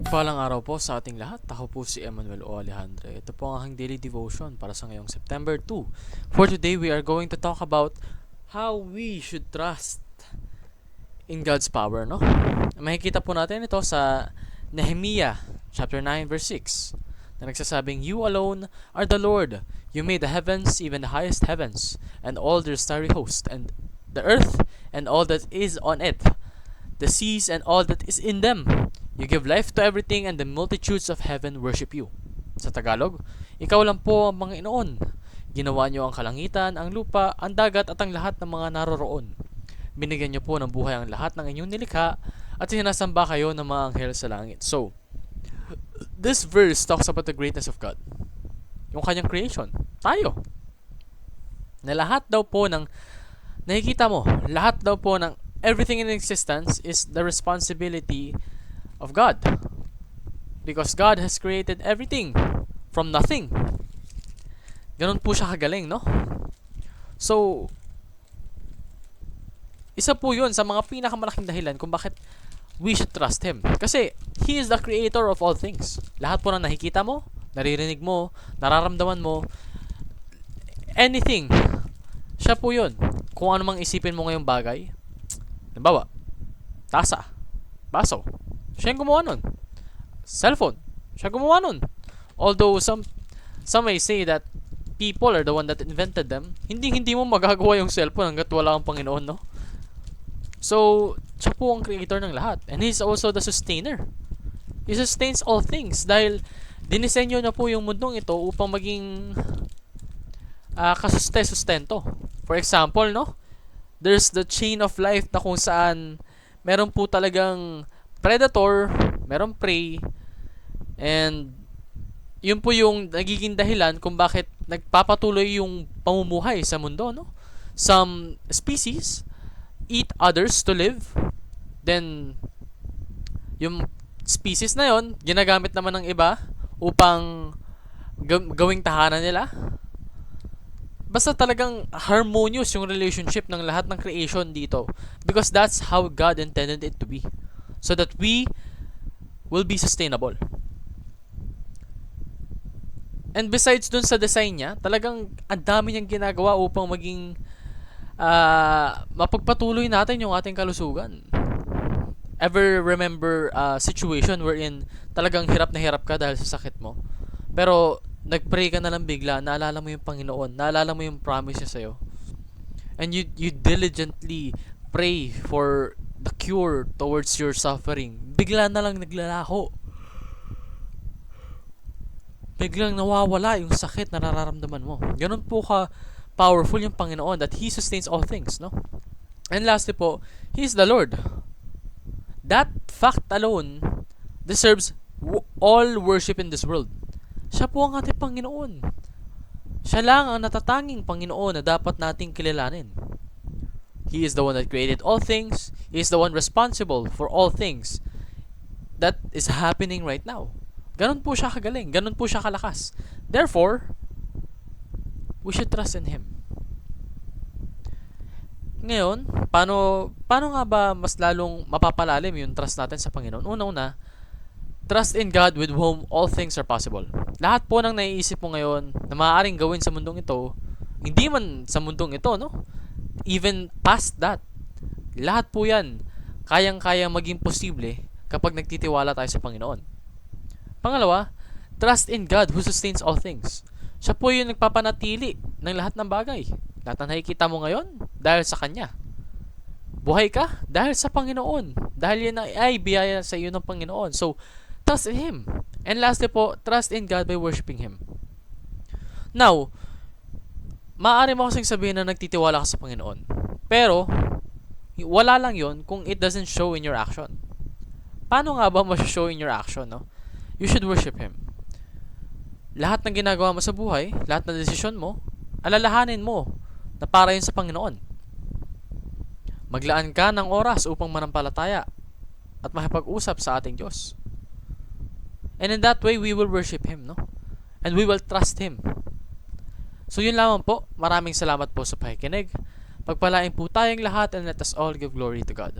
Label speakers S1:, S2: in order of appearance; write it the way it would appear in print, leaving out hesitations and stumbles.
S1: Mapagpalang araw po sa ating lahat. Ako po si Emmanuel O. Alejandro. Ito po ang aking daily devotion para sa ngayong September 2. For today, we are going to talk about how we should trust in God's power, no? Makikita po natin ito sa Nehemiah chapter 9 verse 6 na nagsasabing, "You alone are the Lord. You made the heavens, even the highest heavens, and all their starry host, and the earth and all that is on it, the seas and all that is in them. You give life to everything, and the multitudes of heaven worship you." Sa Tagalog, ikaw lang po ang Panginoon. Ginawa niyo ang kalangitan, ang lupa, ang dagat at ang lahat ng mga naroroon. Binigyan niyo po ng buhay ang lahat ng inyong nilikha at sinasamba kayo ng mga anghel sa langit. So, this verse talks about the greatness of God. Yung kanyang creation. Tayo. Na lahat daw po ng nakikita mo, lahat daw po ng everything in existence is the responsibility of God. Because God has created everything from nothing. Ganun po siya kagaling, no? So, isa po yun sa mga pinakamalaking dahilan kung bakit we should trust Him. Kasi, He is the creator of all things. Lahat po na nakikita mo, naririnig mo, nararamdaman mo, anything, siya po yun. Kung ano mang isipin mo ngayong bagay, halimbawa, tasa, baso, siya yung gumawa nun. Cellphone, siya gumawa nun. Although some may say that people are the one that invented them, hindi mo magagawa yung cellphone hanggat wala kang Panginoon, no? So, siya po ang creator ng lahat. And He's also the sustainer. He sustains all things dahil dinisenyo na po yung mundong ito upang maging sustento. For example, no? There's the chain of life na kung saan meron po talagang predator, meron prey, and yun po yung nagiging dahilan kung bakit nagpapatuloy yung pamumuhay sa mundo, no? Some species eat others to live, then yung species na yon ginagamit naman ng iba upang gawing tahanan nila. Basta talagang harmonious yung relationship ng lahat ng creation dito, because that's how God intended it to be, so that we will be sustainable. And besides dun sa design niya, talagang ang dami niyang ginagawa upang maging mapagpatuloy natin yung ating kalusugan. Ever remember a situation wherein talagang hirap na hirap ka dahil sa sakit mo, pero nagpray ka na lang bigla, naalala mo yung Panginoon, naalala mo yung promise niya sa'yo, and you diligently pray for the cure towards your suffering, bigla na lang naglalaho, biglang nawawala yung sakit na nararamdaman mo. Ganun po ka powerful yung Panginoon, that He sustains all things, no? And lastly po, He is the Lord. That fact alone deserves all worship in this world. Siya po ang ating Panginoon. Siya lang ang natatanging Panginoon na dapat nating kilalanin. He is the one that created all things. He is the one responsible for all things that is happening right now. Ganun po siya kagaling. Ganun po siya kalakas. Therefore, we should trust in Him. Ngayon, paano nga ba mas lalong mapapalalim yung trust natin sa Panginoon? Una-una, trust in God with whom all things are possible. Lahat po ng naiisip mo ngayon na maaaring gawin sa mundong ito, hindi man sa mundong ito, no? Even past that, lahat po yan kayang-kayang maging posible kapag nagtitiwala tayo sa Panginoon. Pangalawa, trust in God who sustains all things. Siya po yung nagpapanatili ng lahat ng bagay. Lahat na nakikita mo ngayon, dahil sa Kanya. Buhay ka, dahil sa Panginoon. Dahil yan ay biyaya sa iyo ng Panginoon. So, trust in Him. And lastly po, trust in God by worshiping Him. Now, maaari mo kasing sabihin na nagtitiwala ka sa Panginoon. Pero, wala lang yon kung it doesn't show in your action. Paano nga ba ma-show in your action, no? You should worship Him. Lahat ng ginagawa mo sa buhay, lahat ng desisyon mo, alalahanin mo na para yun sa Panginoon. Maglaan ka ng oras upang manampalataya at makipag-usap sa ating Diyos. And in that way, we will worship Him, no? And we will trust Him. So yun lamang po. Maraming salamat po sa pakikinig. Pagpalain po tayong lahat, and let us all give glory to God.